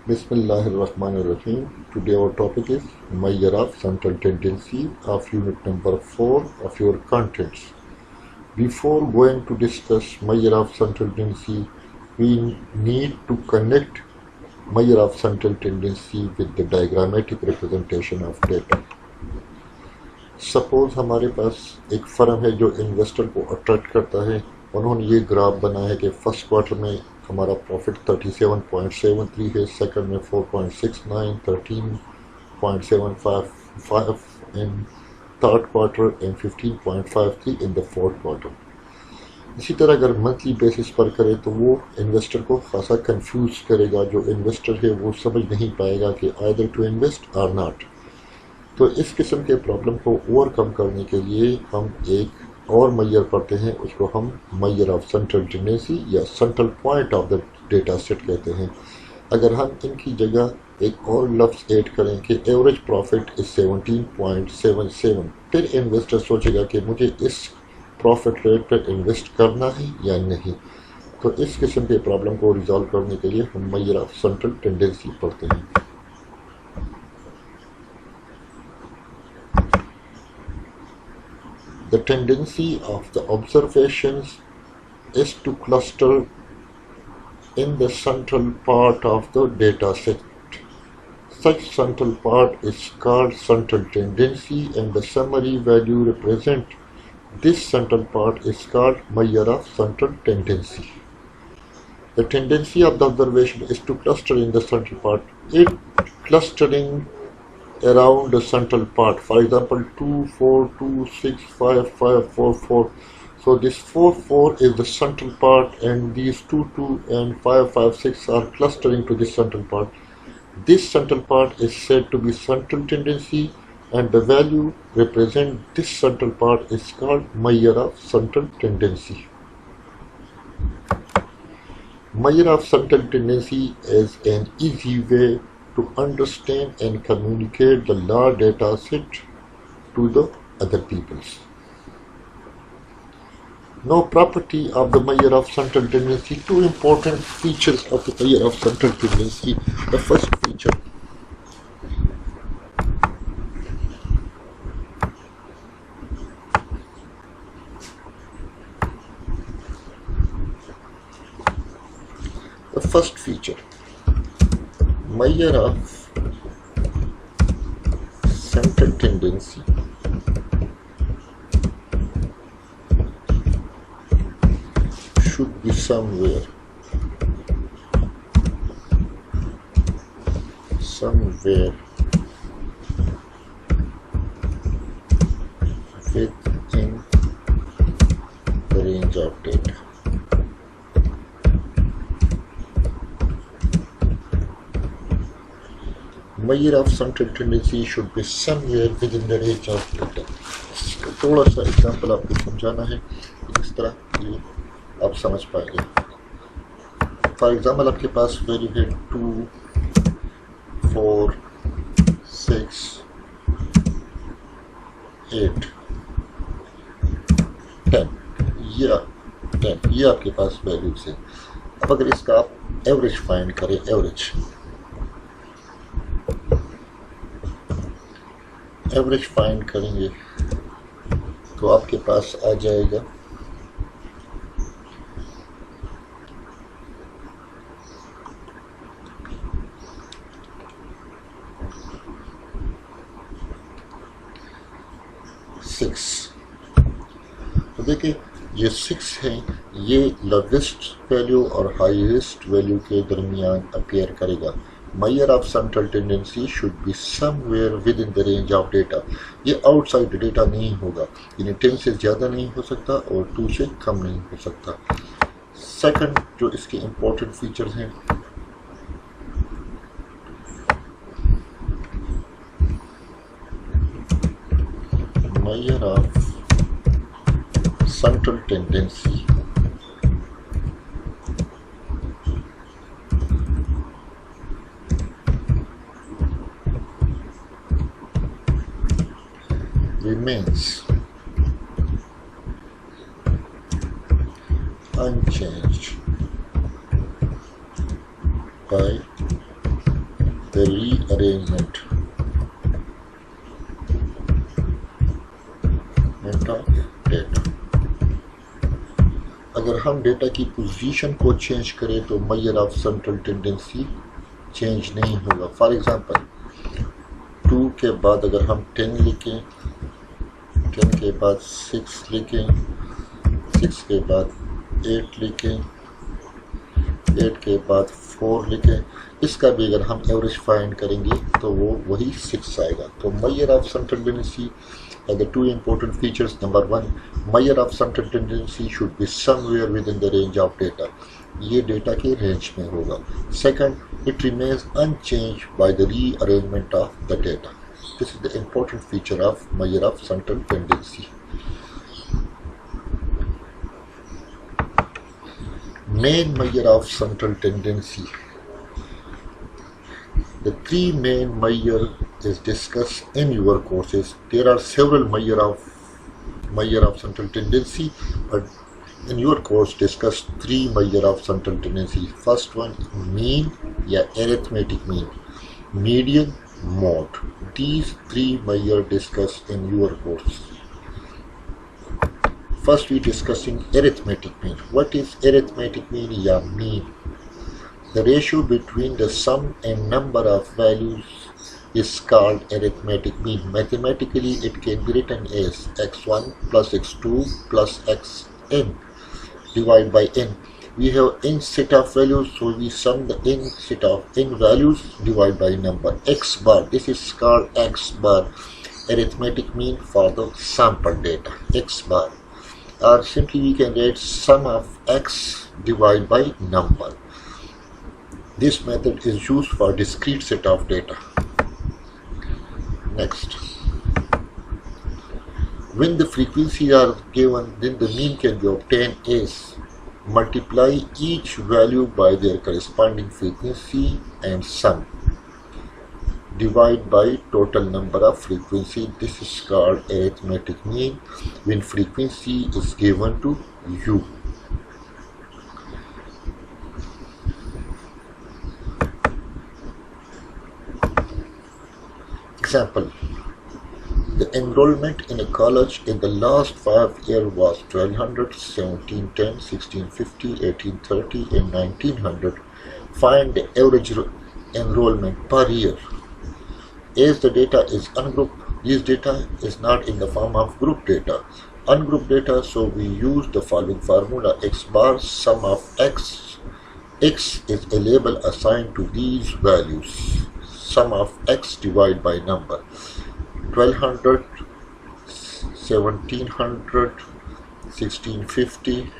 Bismillahirrahmanirrahim. Today our topic is Measure of Central Tendency of unit number 4 of your contents. Before going to discuss measure of central tendency, we need to connect measure of central tendency with the diagrammatic representation of data. Suppose हमारे पास एक firm है जो investor को attract करता है। उन्होंने ये graph बनाया है कि फर्स्ट क्वार्टर में हमारा प्रॉफिट 37.73 है, सेकंड में 4.69, 13.755 in third quarter and 15.53 in the fourth quarter. इसी तरह अगर मंथली बेसिस पर करें तो वो इन्वेस्टर को खासा कंफ्यूज करेगा। जो इन्वेस्टर है वो समझ नहीं पाएगा कि आइदर टू इन्वेस्ट और नॉट। तो इस किस्म के प्रॉब्लम को ओवरकम करने के लिए हम एक और मेजर पढ़ते हैं, उसको हम मेजर ऑफ सेंट्रल टेंडेंसी या central point of the data set कहते हैं। अगर हम इनकी जगह एक और लफ्ज़ ऐड करें कि एवरेज प्रॉफिट इज 17.77, फिर इन्वेस्टर सोचेगा कि मुझे इस प्रॉफिट रेट पर इन्वेस्ट करना है या नहीं। तो इस किस्म के प्रॉब्लम को रिजॉल्व करने के लिए हम मेजर ऑफ सेंट्रल टेंडेंसी पढ़ते हैं। The tendency of the observations is to cluster in the central part of the data set. Such central part is called central tendency, and the summary value represent this central part is called measure of central tendency. The tendency of the observation is to cluster in the central part. It clustering around the central part, for example 2 4 2 6 5 5 4 4. So this 4 4 is the central part, and these 2 2 and 5 5 6 are clustering to this central part. This central part is said to be central tendency, and the value represent this central part is called measure of central tendency. Measure of central tendency is an easy way to understand and communicate the large data set to the other peoples. Now, property of the measure of central tendency. Two important features of the measure of central tendency. The first feature, measure of central tendency should be somewhere within the range of data. Measure of central tendency should be somewhere within the range of data. थोड़ा सा example आपको समझाना है, इस तरह ये आप समझ पाएंगे। फॉर एग्जाम्पल आपके पास वैल्यू है 2 4 6 8 10, ये आपके पास वैल्यूज है। अब अगर इसका आप एवरेज फाइंड करें, एवरेज फाइंड करेंगे तो आपके पास आ जाएगा 6। तो देखिए ये 6 है, ये लोवेस्ट वैल्यू और हाईएस्ट वैल्यू के दरमियान अपीयर करेगा। Measure of central tendency should be somewhere within the range of data. ये आउटसाइड डेटा नहीं होगा, यानी 10 से ज़्यादा नहीं हो सकता और 2 से कम नहीं हो सकता। सेकंड जो इसके इम्पोर्टेंट फीचर्स हैं, measure of central tendency remains unchanged by the rearrangement of data. अगर हम डेटा की पोजीशन को चेंज करें तो measure of central tendency change नहीं होगा. फॉर एग्जांपल 2 के बाद अगर हम 10 लिखें, 10 के बाद 6 लिखें, 6 के बाद 8 लिखें, 8 के बाद 4 लिखें, इसका भी अगर हम एवरेज फाइंड करेंगे तो वो वही 6 आएगा. तो measure of central tendency are the two important features. Number 1, measure of central tendency should be somewhere within the range of data. ये डेटा के रेंज में होगा. Second, it remains unchanged by the rearrangement of the data. This is the important feature of measure of central tendency. Main measure of central tendency. The 3 main measures is discussed in your courses. There are several measure of central tendency, but in your course discuss 3 measure of central tendency. First one, mean या arithmetic mean, median, mode. These 3 measure discussed in your course. First we discussing arithmetic mean. What is arithmetic mean या mean? The ratio between the sum and number of values is called arithmetic mean. Mathematically, it can be written as x1 plus x2 plus xn divided by n. We have n set of values, so we sum the n set of n values divided by number x bar. This is called x bar, arithmetic mean for the sample data, x bar. Or simply we can write sum of x divided by number. This method is used for discrete set of data. Next, when the frequencies are given, then the mean can be obtained as multiply each value by their corresponding frequency and sum. Divide by total number of frequency. This is called arithmetic mean when frequency is given to u. Example, the enrollment in a college in the last 5 years was 1200, 1710, 1650, 1830 and 1900. Find the average enrollment per year. As the data is ungrouped, this data is not in the form of group data. Ungrouped data, so we use the following formula: x bar sum of x. X is a label assigned to these values. Sum of x divided by number 1200, 1700, 1650,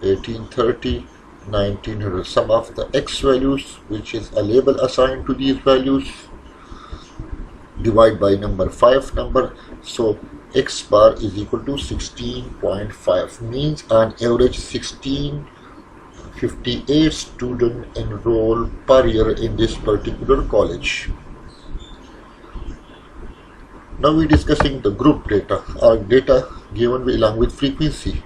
1830, 1900. Sum of the x values, which is a label assigned to these values, divided by number 5 number. So x bar is equal to 16.5, means on average 1658 students enroll per year in this particular college. Now we are discussing the group data, or data given along with frequency.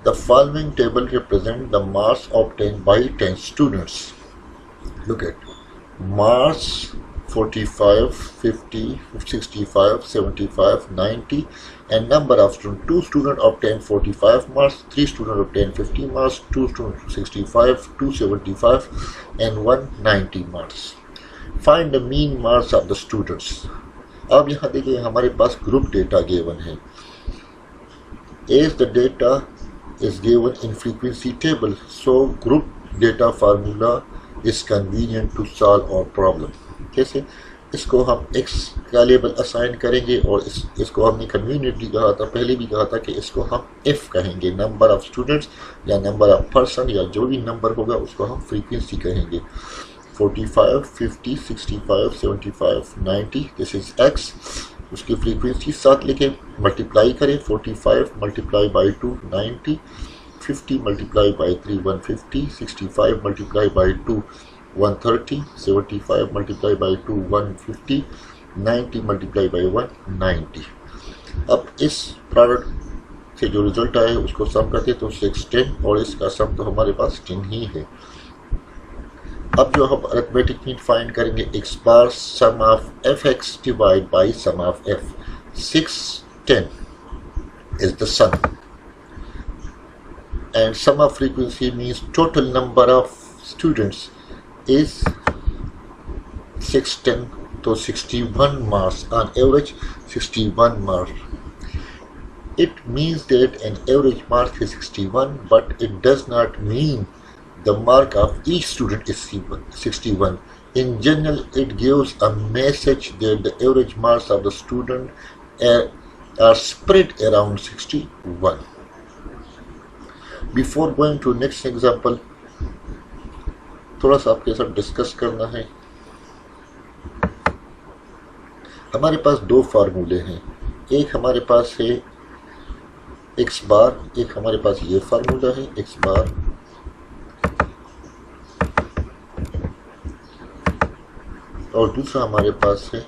The following table represents the marks obtained by 10 students. Look at marks 45, 50, 65, 75, 90, and number of students. 2 students obtained 45 marks, 3 students obtained 50 marks, 2 students 65, 2 75, and 1 90 marks. Find the mean marks of the students. अब यहाँ देखिए हमारे पास group data given है. As the data is given in frequency table, so group data formula is convenient to solve our problem. कैसे? इसको हम x का label assign करेंगे और इसको हमने कन्वीनियंटली कहा था, पहले भी कहा था कि इसको हम f कहेंगे, नंबर ऑफ स्टूडेंट्स या नंबर ऑफ पर्सन या जो भी नंबर होगा उसको हम फ्रीक्वेंसी कहेंगे. 45, 50, 65, 75, 90, दिस इज x. उसकी फ्रीक्वेंसी 7 लिखें, मल्टीप्लाई करें. 45 multiply by 2 90, 50 multiply by 3 150, 65 multiply by 2 130, 75 multiplied by 2 150, 90 multiplied by 1 90. अब इस प्रोडक्ट से जो रिजल्ट आया उसको सम करते तो 6 10 और इसका सम तो हमारे पास 10 ही है. अब जो हम अरिथमेटिक मीन फाइंड करेंगे, x bar sum of fx divide by sum of f. 610 is the sum, and sum of frequency means total number of students is 610, so 61 marks on average. 61 marks, it means that an average mark is 61, but it does not mean the mark of each student is 61. In general, it gives a message that the average marks of the student are spread around 61. Before going to next example, थोड़ा सा आपके साथ discuss करना है. हमारे पास दो फार्मूले हैं. एक हमारे पास है x बार, एक हमारे पास ये फार्मूला है x बार, और दूसरा हमारे पास है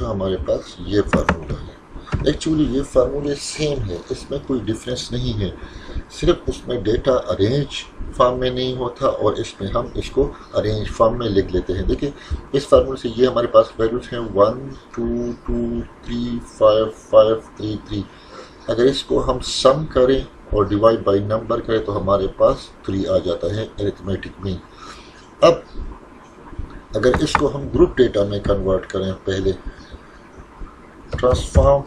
हमारे पास ये फार्मूला है. एक्चुअली ये फार्मूले सेम है, इसमें कोई डिफरेंस नहीं है, सिर्फ उसमें डेटा अरेंज फॉर्म में नहीं होता और इसमें हम इसको अरेंज फॉर्म में लिख लेते हैं. देखिए इस फार्मूले से ये हमारे पास वैल्यूज हैं 1 2 2 3 5 5 3 3. अगर इसको हम सम करें और डिवाइड बाय नंबर करें तो हमारे पास 3 आ जाता है अरिथमेटिक मीन. अब अगर इसको हम ग्रुप डेटा में कन्वर्ट करें, पहले transform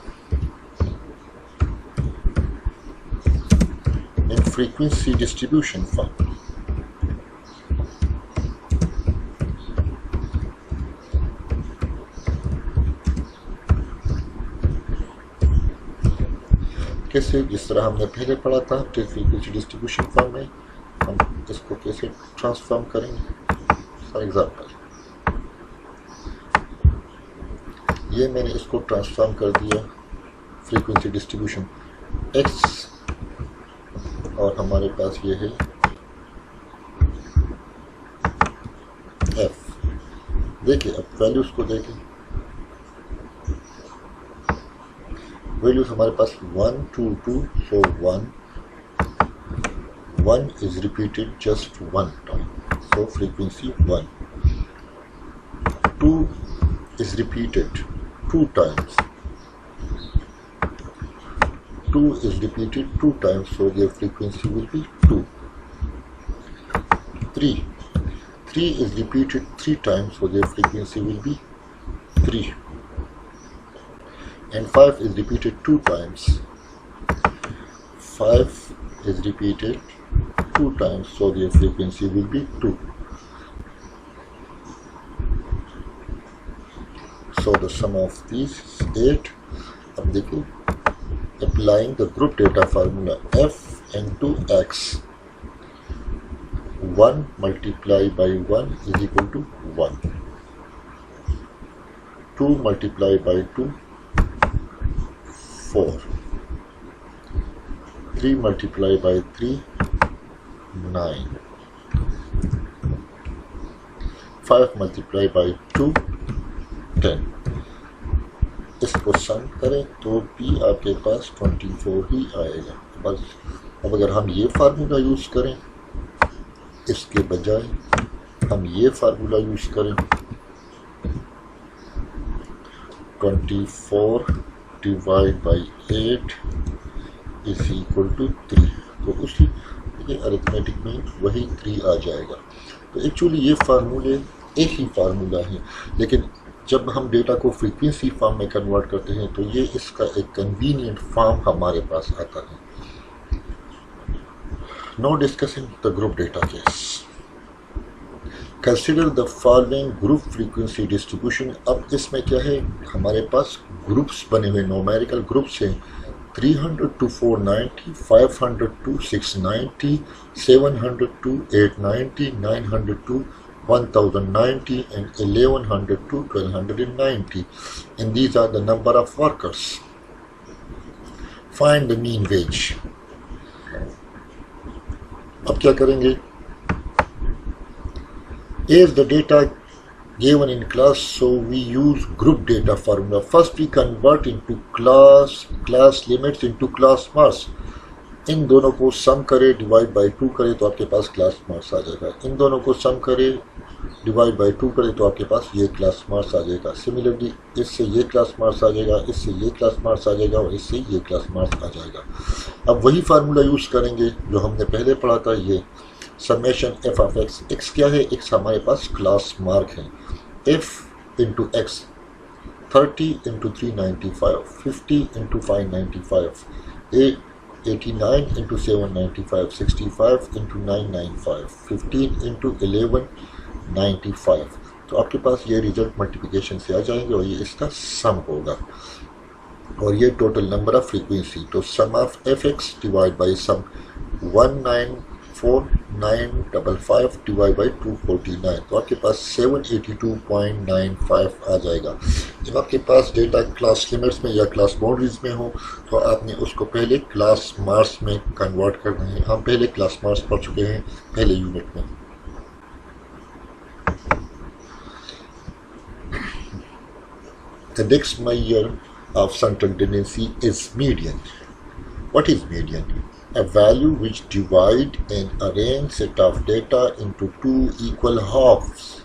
in frequency distribution form. कैसे, जिस तरह हमने पहले पढ़ा था फ्रीक्वेंसी डिस्ट्रीब्यूशन फॉर्म में, हम इसको कैसे ट्रांसफॉर्म करेंगे. फॉर एग्जांपल ये मैंने इसको ट्रांसफॉर्म कर दिया फ्रीक्वेंसी डिस्ट्रीब्यूशन x, और हमारे पास ये है f. देखिए अब वैल्यूज को देखें, वैल्यूज हमारे पास 1 2 2, so 1 is repeated just one time, so frequency 1. 2 is repeated 2 times. 2 is repeated 2 times, so their frequency will be 2. 3 is repeated 3 times, so their frequency will be 3. And 5 is repeated 2 times. 5 is repeated 2 times, so their frequency will be 2. So the sum of these is 8. अब देखिए, applying the group data formula, f into x, 1 multiplied by 1 is equal to 1. 2 multiplied by 2, 4. 3 multiplied by 3, 9. 5 multiplied by 2, 10. इसको सम करें तो भी आपके पास 24 ही आएगा. बस अब अगर हम ये फार्मूला यूज़ करें, इसके बजाय हम ये फार्मूला यूज़ करें, 24 divide by 8 is equal to 3, तो उसी अरिथमेटिक में वही 3 आ जाएगा. तो एक्चुअली ये फार्मूले एक ही फार्मूला है, लेकिन जब हम डेटा को फ्रीक्वेंसी फॉर्म में कन्वर्ट करते हैं तो ये इसका एक कन्वीनियंट फॉर्म हमारे पास आता है. Now discussing the group data case. Consider the following group frequency distribution. अब इसमें क्या है, हमारे पास ग्रुप्स बने हुए, न्यूमेरिकल ग्रुप्स हैं. 300 to 490, 500 to 690, 700 to 890, 900 to 1090 and 1100 to 1290, and these are the number of workers. Find the mean wage. अब क्या करेंगे? Is the data given in class, so we use group data formula. First we convert into class limits into class marks. इन दोनों को सम करे, divide by 2 करे तो आपके पास क्लास मार्क्स आ जाएगा. इन दोनों को सम करे, डिवाइड बाई 2 करे तो आपके पास ये क्लास मार्क्स आ जाएगा. सिमिलरली इससे ये क्लास मार्क्स आ जाएगा, इससे ये क्लास मार्क्स आ जाएगा और इससे ये क्लास मार्क्स आ जाएगा. अब वही फार्मूला यूज़ करेंगे जो हमने पहले पढ़ा था. ये summation F of x. X क्या है? एक्स हमारे पास क्लास मार्क है. F into x 30 into 395, 50 into 595, 89 into 795, 65 into 995, 15 into 1195. तो आपके पास ये रिजल्ट मल्टीप्लिकेशन से आ जाएंगे और ये इसका सम होगा और ये टोटल नंबर ऑफ फ्रीक्वेंसी. तो sum of f x divide by sum 194,955 divide by 249, तो आपके पास 782.95 आ जाएगा. जब आपके पास डेटा क्लास लिमिट्स में या क्लास बाउंड्रीज में हो तो आपने उसको पहले क्लास मार्क्स में कन्वर्ट करना है. हम पहले क्लास मार्क्स पढ़ चुके हैं पहले यूनिट में. The next measure of central tendency is median. What is median? A value which divide an arranged set of data into two equal halves.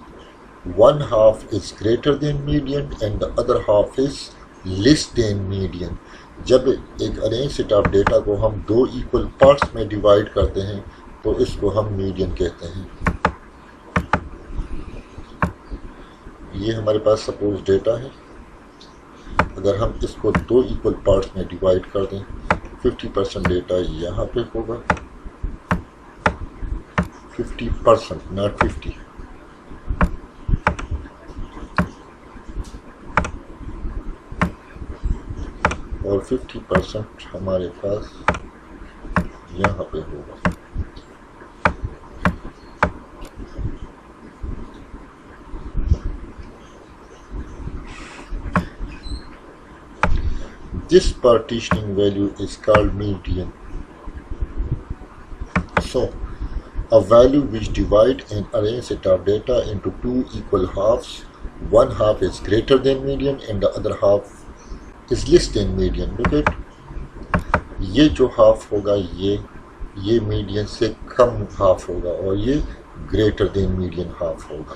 One half is greater than median and the other half is less than median. जब एक arrange set of data को हम दो equal parts में divide करते हैं तो इसको हम मीडियन कहते हैं. ये हमारे पास सपोज डेटा है. अगर हम इसको दो इक्वल पार्ट्स में डिवाइड कर दें, 50% डेटा यहाँ पे होगा, 50% नॉट 50. और 50% हमारे पास यहाँ पे होगा. This partitioning value is called median. So, a value which divide an arranged set of data into two equal halves, one half is greater than median and the other half is less than median. Look at ये जो half होगा ये median से कम half होगा और ये greater than median half होगा.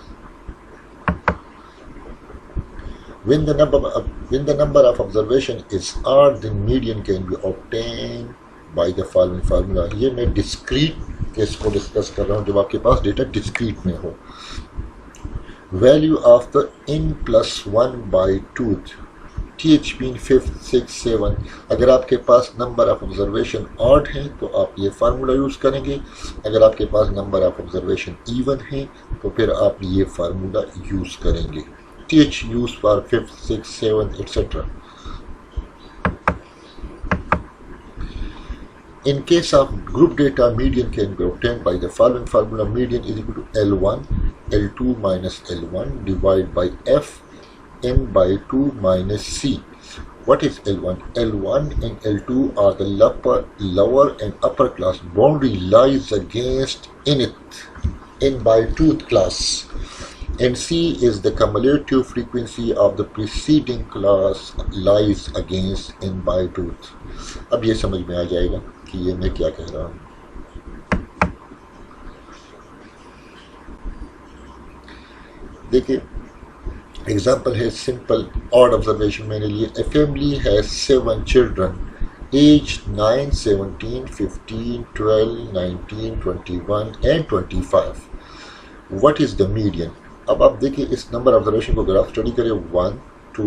When the number of observation is odd, then median can be obtained by the following formula. ये मैं डिस्क्रीट केस को डिस्कस कर रहा हूँ जब आपके पास डेटा डिस्क्रीट में हो. Value of the n+1/2, th mean 5th 6 7. अगर आपके पास नंबर ऑफ ऑब्जर्वेशन ऑड है तो आप ये फार्मूला यूज करेंगे. अगर आपके पास नंबर ऑफ ऑब्जर्वेशन इवन है तो फिर आप ये फार्मूला यूज करेंगे. th used for 5th 6th 7th etc. In case of group data, median can be obtained by the following formula. Median is equal to L1 L2 minus L1 divided by F n by 2 minus C. What is L1? L1 and L2 are the lower and upper class. Boundary lies against nth n by 2th class. And C is the cumulative frequency of the preceding class lies against n by 2th. अब ये समझ में आ जाएगा कि ये मैं क्या कह रहा हूँ. देखिए एग्जाम्पल है सिंपल ऑड ऑब्जर्वेशन मैंने लिए. A family has 7 children age 9, 17, 15, 12, 19, 21 and 25. What is the median? अब आप देखिए इस नंबर ऑब्जर्वेशन को अगर आप स्टडी करें 1 2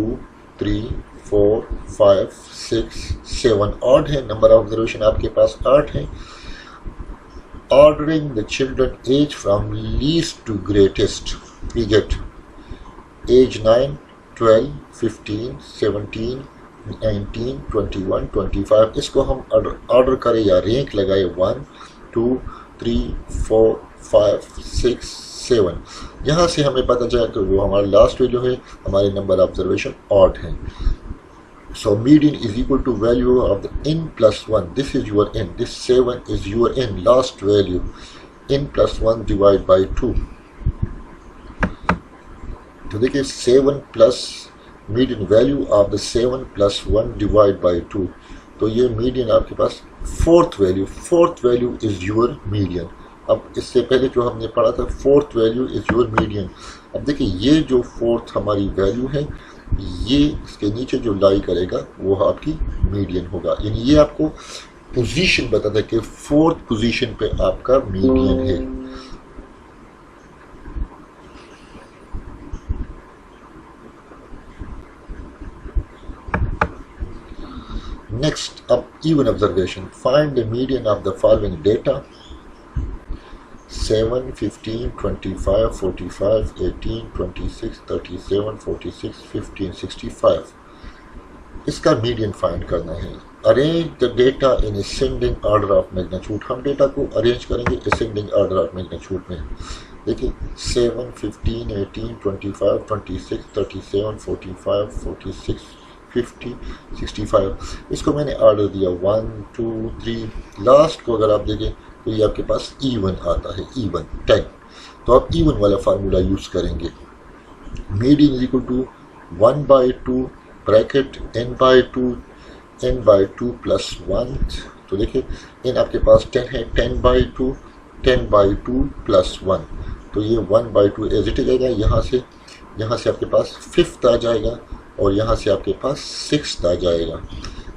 3 4 5 6 7 ऑड है. नंबर ऑब्जर्वेशन आपके पास 8 है. Ordering the children age from least to greatest, we get age 9, 12, 15, 17, 19, 21, 25. इसको हम ऑर्डर करें या रैंक लगाए 1 2 3 4 5 6 7। यहाँ से हमें पता चला कि वो हमारा लास्ट वैल्यू है, हमारे नंबर ऑब्जर्वेशन ऑड हैं। So median is equal to value of the n plus 1. This is your n. This 7 is your n, last value. n plus 1 divided by 2. तो देखिए 7 plus median value of the 7 plus 1 divided by 2. तो ये median आपके पास fourth value is your median. अब इससे पहले जो हमने पढ़ा था fourth value is your median. अब देखिए ये जो fourth हमारी value है, ये इसके नीचे जो लाई करेगा वो आपकी मीडियन होगा, यानी ये आपको पोजीशन बताता है कि फोर्थ पोजीशन पे आपका मीडियन है। नेक्स्ट, अब even observation. Find the median of the following data 7, 15, 25, 45, 18, 26, 37, 46, 15, 65। इसका मीडियन फाइंड करना है। Arrange the data in ascending order of magnitude. हम डेटा को अरेंज करेंगे असेंडिंग ऑर्डर ऑफ मैग्नीट्यूड में। देखिए 7, 15, 18, 25, 26, 37, 45, 46, 50, 65। इसको मैंने ऑर्डर दिया 1, 2, 3। लास्ट को अगर आप देखें तो ये आपके पास इवन आता है, इवन 10। तो आप इवन वाला फार्मूला यूज करेंगे। Median is equal to 1/2 bracket n/2 plus 1। तो देखिए n आपके पास 10 है, 10/2 प्लस 1। तो ये 1/2 एज इट इज आएगा। यहाँ से आपके पास फिफ्थ आ जाएगा और यहाँ से आपके पास सिक्स्थ आ जाएगा।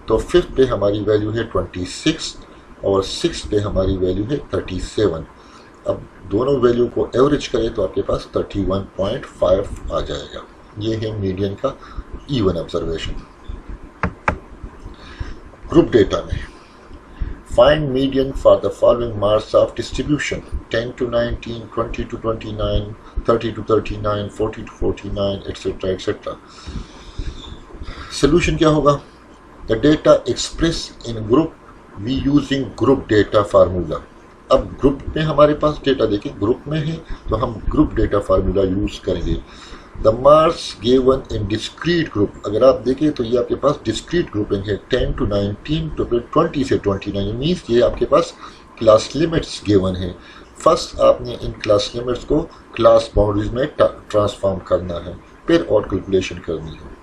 तो फिफ्थ पे हमारी वैल्यू है 26 और 6 पे हमारी वैल्यू है 37। अब दोनों वैल्यू को एवरेज करें तो आपके पास 31.5 आ जाएगा। ये है मीडियन का इवन ऑब्जर्वेशन। ग्रुप डेटा में find median for the following marks of distribution 10 to 19, 20 to 29, 30 to 39, 40 to 49, etcetera etcetera. Solution क्या होगा? The data express in group we using group data formula. अब ग्रुप में हमारे पास data देखिए group में है तो हम ग्रुप डेटा फार्मूला यूज करेंगे। The marks given in discrete group, अगर आप देखें तो ये आपके पास डिस्क्रीट ग्रुपिंग है 10 to 19 तो फिर 20 से 29, मीन्स ये आपके पास क्लास लिमिट्स गिवन है। फर्स्ट आपने इन क्लास लिमिट्स को क्लास बाउंड्रीज में ट्रांसफॉर्म करना है, फिर और कैलकुलेशन करनी है।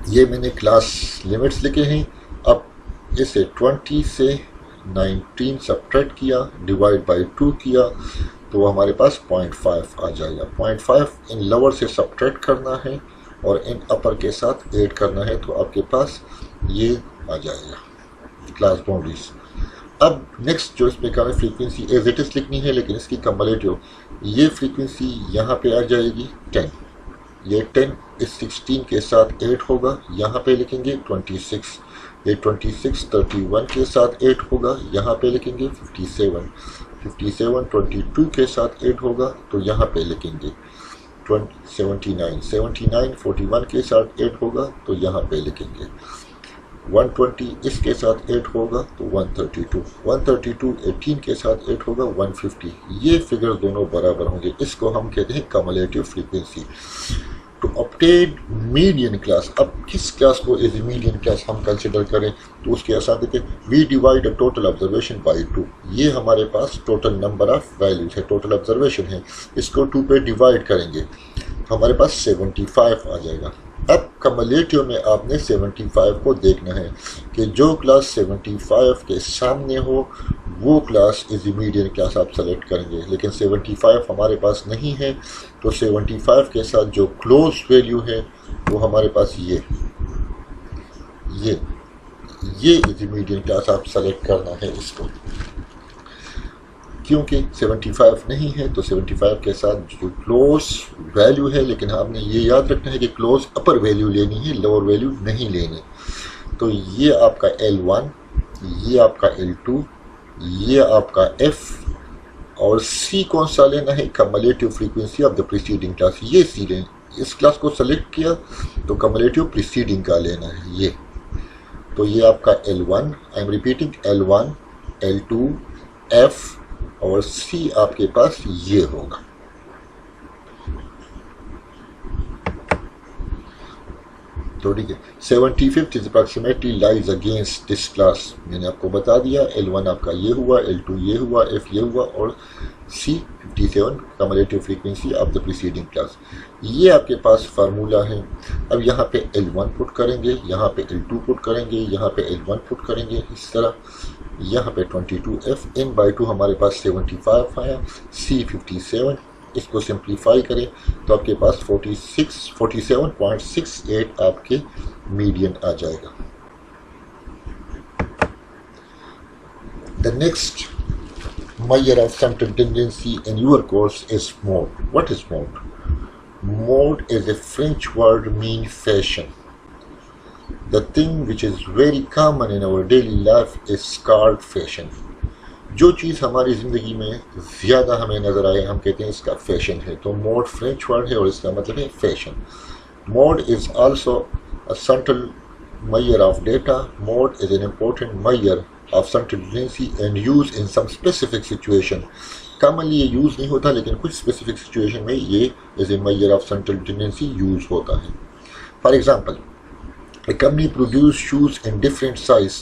ये मैंने क्लास लिमिट्स लिखे हैं। अब इसे 20 से 19 सब्ट्रैक्ट किया, डिवाइड बाय 2 किया तो हमारे पास 0.5 आ जाएगा। 0.5 इन लोअर से सब्ट्रैक्ट करना है और इन अपर के साथ ऐड करना है तो आपके पास ये आ जाएगा क्लास बाउंड्रीज। अब नेक्स्ट जो इसमें का फ्रीक्वेंसी एज इट इज लिखनी है, लेकिन इसकी कम्युलेटिव ये फ्रीक्वेंसी यहाँ पे आ जाएगी 10। ये 10 इस 16 के साथ 8 होगा, यहाँ पे लिखेंगे 26। ये 26 31 के साथ 8 होगा, यहाँ पे लिखेंगे 57। 57 22 के साथ 8 होगा तो यहाँ पे लिखेंगे 79। 79 41 के साथ 8 होगा तो यहाँ पे लिखेंगे 120। इसके साथ 8 होगा तो 132। 132 18 के साथ 8 होगा 150। ये फिगर दोनों बराबर होंगे, इसको हम कहते हैं cumulative frequency. To obtain median class, अब किस क्लास को एज ए मीडियन क्लास हम कंसिडर करें तो उसके आसान देखिए we divide a total observation by 2। ये हमारे पास टोटल नंबर ऑफ वैल्यूज है, टोटल ऑब्जर्वेशन है, इसको 2 पे डिवाइड करेंगे तो हमारे पास 75 आ जाएगा। अब कम्युलेटिव में आपने 75 को देखना है कि जो क्लास 75 के सामने हो वो class is a median class आप सेलेक्ट करेंगे, लेकिन 75 हमारे पास नहीं है तो 75 के साथ जो क्लोज वैल्यू है वो हमारे पास ये इज ए मीडियन क्लास आप सेलेक्ट करना है इसको। क्योंकि 75 नहीं है तो 75 के साथ जो क्लोज वैल्यू है, लेकिन आपने ये याद रखना है कि क्लोज अपर वैल्यू लेनी है, लोअर वैल्यू नहीं लेनी। तो ये आपका L1, ये आपका L2, ये आपका F और C कौन सा लेना है? Cumulative frequency of the preceding class, ये C लें। इस क्लास को सेलेक्ट किया तो कम्युलेटिव प्रीसीडिंग का लेना है ये। तो ये आपका L1, I am repeating, L1, L2, F और C आपके पास ये होगा। तो ठीक है, 75th is approximately lies against this class. मैंने आपको बता दिया, L1 आपका ये हुआ, L2 ये हुआ, F ये हुआ और C 57 cumulative frequency of the preceding class. ये आपके पास फार्मूला है। अब यहाँ पे L1 पुट करेंगे, यहाँ पे L2 पुट करेंगे, यहाँ पे L1 पुट करेंगे, इस तरह यहाँ पे 22F n बाई 2 हमारे पास 75 आया, C 57, इसको सिंप्लीफाई करें तो आपके पास 47.68 आपके मीडियन आ जाएगा। The next measure of central tendency in your course is mode. What is mode? Mode is a French word mean fashion. The thing which is very common in our daily life is called fashion. जो चीज़ हमारी ज़िंदगी में ज़्यादा हमें नज़र आए हम कहते हैं इसका फैशन है। तो मोड फ्रेंच वर्ड है और इसका मतलब है fashion. Mode is also a central measure of data. Mode is an important measure of central tendency and used in some specific situation. Commonly ये यूज़ नहीं होता लेकिन कुछ specific situation में ये as a measure of central tendency use होता है। For example, a company produced shoes in different size.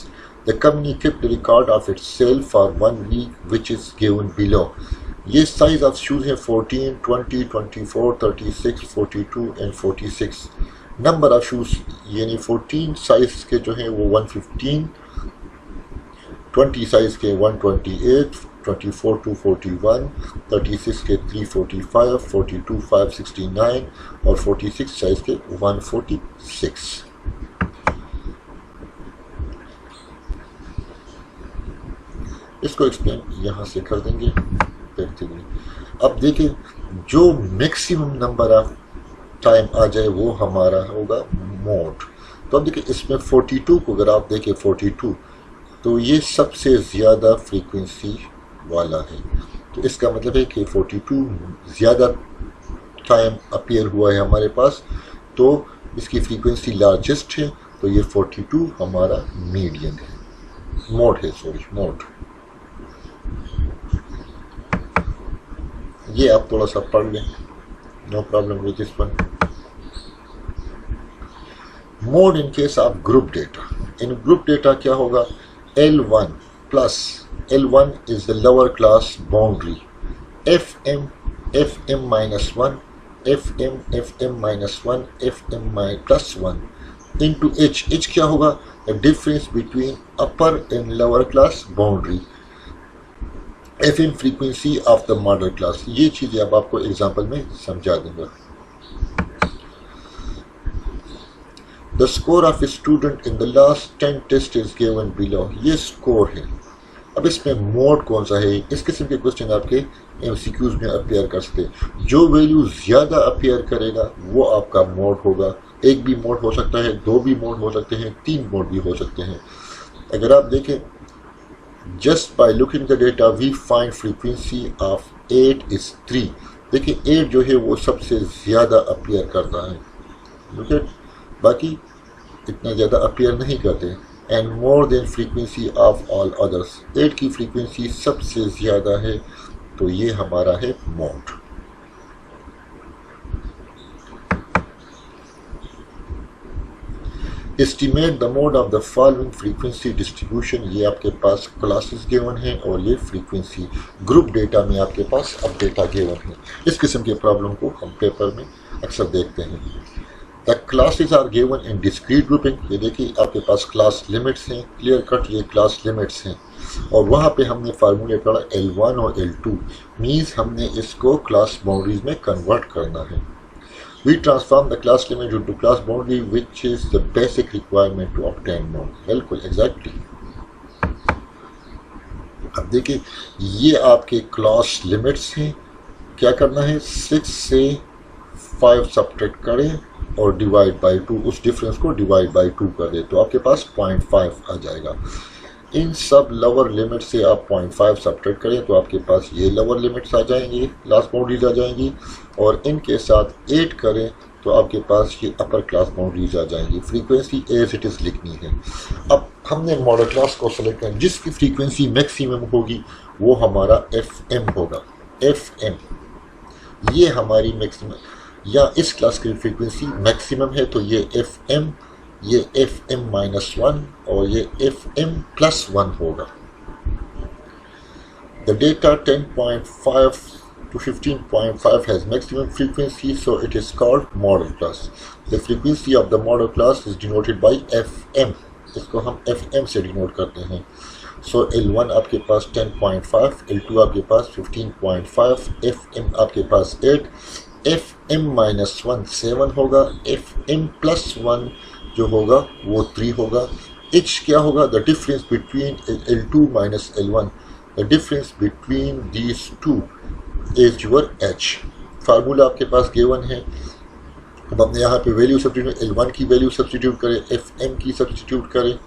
The company kept the record of its sale for 1 week, which is given below. ये size of shoes है 14, 20, 24, 36, 42 and 46. Number of shoes यानी 14 size के जो हैं वो 115, 20 size के 128, 24 to 41, 36 के 345, 42 569 और 46 size के 146। इसको एक्सप्लेन यहाँ से कर देंगे देखते हुए। अब देखिए जो मैक्सिमम नंबर ऑफ टाइम आ जाए वो हमारा होगा मोड। तो अब देखिए इसमें 42 को अगर आप देखें 42 तो ये सबसे ज़्यादा फ्रीक्वेंसी वाला है। तो इसका मतलब है कि 42 ज़्यादा टाइम अपीयर हुआ है हमारे पास, तो इसकी फ्रीक्वेंसी लार्जेस्ट है। तो ये 42 हमारा मीडियन है, मोड है, सॉरी मोड। ये आप थोड़ा सा पढ़ लें, no problem with this one. Mode in case of group data. In group data क्या होगा, L1 plus L1 is the lower class boundary, FM minus 1, FM minus 1, FM plus 1 into H क्या होगा, the difference between upper and lower class boundary, FM frequency of the modal class. ये चीज़ें अब आपको example में समझा दूंगा। The score of a student in the last 10 test is given below. ये स्कोर है। अब इसमें मोड कौन सा है, इस किस्म के क्वेश्चन आपके MCQs में अपेयर कर सकते हैं। जो वैल्यू ज़्यादा अपेयर करेगा वो आपका मोड होगा। एक भी मोड हो सकता है, दो भी मोड हो सकते हैं, 3 मोड भी हो सकते हैं। अगर आप देखें just by looking the data we find frequency of 8 is 3। देखिए 8 जो है वो सबसे ज़्यादा अपीयर करता है, ओके, बाकी इतना ज़्यादा अपीयर नहीं करते। And more than frequency of all others, 8 की फ्रीक्वेंसी सबसे ज़्यादा है, तो ये हमारा है mode. Estimate the mode of the following frequency distribution. ये आपके पास क्लासेस गिवन है और ये फ्रीक्वेंसी ग्रुप डेटा में आपके पास अब डेटा गिवन है। इस किस्म के प्रॉब्लम को हम पेपर में अक्सर देखते हैं। The classes are given in discrete grouping. ये देखिए आपके पास क्लास लिमिट्स हैं, क्लियर कट ये क्लास लिमिट्स हैं और वहाँ पे हमने फार्मूले पढ़ा L1 और L2 मीन्स हमने इसको क्लास बाउंड्रीज में कन्वर्ट करना है। We transform the class limit into class boundary, which is the basic requirement to obtain mode. बिल्कुल exactly। अब देखिए ये आपके क्लास लिमिट्स हैं। क्या करना है, 6 से 5 सब्ट्रैक्ट करें और डिवाइड बाई 2, उस डिफरेंस को डिवाइड बाई 2 कर दे तो आपके पास 0.5 आ जाएगा। इन सब लोअर लिमिट से आप 0.5 सब्ट्रैक्ट करें तो आपके पास ये लोअर लिमिट्स आ जाएंगी, क्लास बाउंड्रीज आ जाएंगी, और इनके साथ 8 करें तो आपके पास ये अपर क्लास बाउंड्रीज आ जाएंगी। फ्रीक्वेंसी एज इट इज़ लिखनी है। अब हमने मॉडल क्लास को सेलेक्ट करना, जिसकी फ्रीक्वेंसी मैक्सिमम होगी वो हमारा FM होगा। FM ये हमारी मैक्सिमम, या इस क्लास की फ्रीक्वेंसी मैक्सिमम है तो ये FM, ये FM-1 और ये FM+1 होगा। The data 10.5 to 15.5 has maximum frequency, so it is called model class. The frequency of the model class is denoted by FM. इसको हम FM से डिनोट करते हैं। So L1 आपके पास 10.5, L2 आपके पास 15.5, FM आपके पास 8, FM-1 7 होगा, FM+1 जो होगा वो 3 होगा। H क्या होगा? The difference between L2 minus L1. The difference between these two is your H. Formula आपके पास गिवन है। अब हमने यहाँ पे वैल्यू सब्स्टिट्यूट, L1 की वैल्यू सब्स्टिट्यूट करें, FM की सब्स्टिट्यूट करें।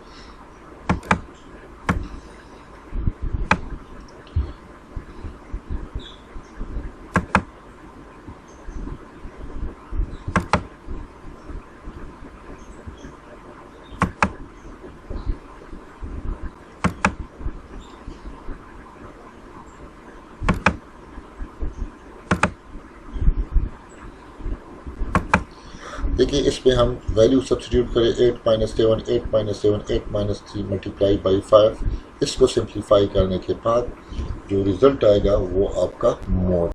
देखिए इसमें हम वैल्यू सब्स्टिट्यूट करें 8 - 7, 8 - 7, 8 - 3 मल्टीप्लाई बाई 5। इसको सिंप्लीफाई करने के बाद जो रिजल्ट आएगा वो आपका मोड